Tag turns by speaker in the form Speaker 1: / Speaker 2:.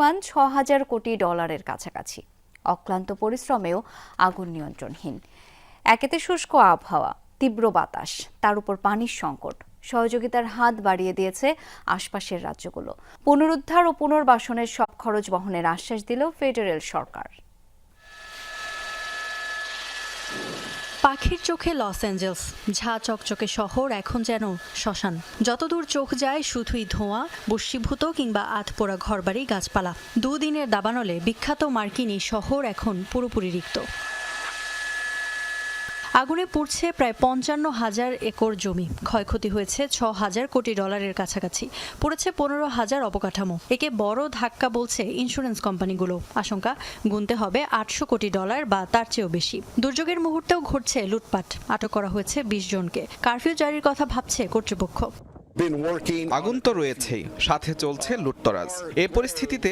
Speaker 1: মান $৬,০০০ কোটি কাছাকাছি। অক্লান্ত পরিশ্রমেও আগুন নিয়ন্ত্রণহীন। একেতে শুষ্ক আবহাওয়া, তীব্র বাতাস, তার উপর পানির সংকট সহযোগিতার হাত বাড়িয়ে দিয়েছে আশপাশের রাজ্যগুলো। পুনরুদ্ধার ও পুনর্বাসনের সব খরচ বহনের আশ্বাস দিল ফেডারেল সরকার।
Speaker 2: পাখির চোখে লস অ্যাঞ্জেলস, ঝাঁ চকচকে শহর এখন যেন শ্মশান। যতদূর চোখ যায় শুধুই ধোঁয়া, বস্মীভূত কিংবা আধপোড়া ঘরবাড়ি, গাছপালা। দুদিনের দাবানলে বিখ্যাত মার্কিনী শহর এখন পুরোপুরি রিক্ত। আগুনে পুড়ছে প্রায় ৫৫,০০০ একর জমি, ক্ষয়ক্ষতি হয়েছে $৬,০০০ কোটি কাছাকাছি, পড়েছে ১৫,০০০ অবকাঠামো। একে বড় ধাক্কা বলছে ইন্স্যুরেন্স কোম্পানিগুলো। আশঙ্কা গুনতে হবে $৮০০ কোটি বা তার চেয়েও বেশি। দুর্যোগের মুহূর্তেও ঘটছে লুটপাট, আটক করা হয়েছে ২০ জনকে। কারফিউ জারির কথা ভাবছে কর্তৃপক্ষ।
Speaker 3: আগুন তো রয়েছেই, সাথে চলছে লুটতরাজ। এ পরিস্থিতিতে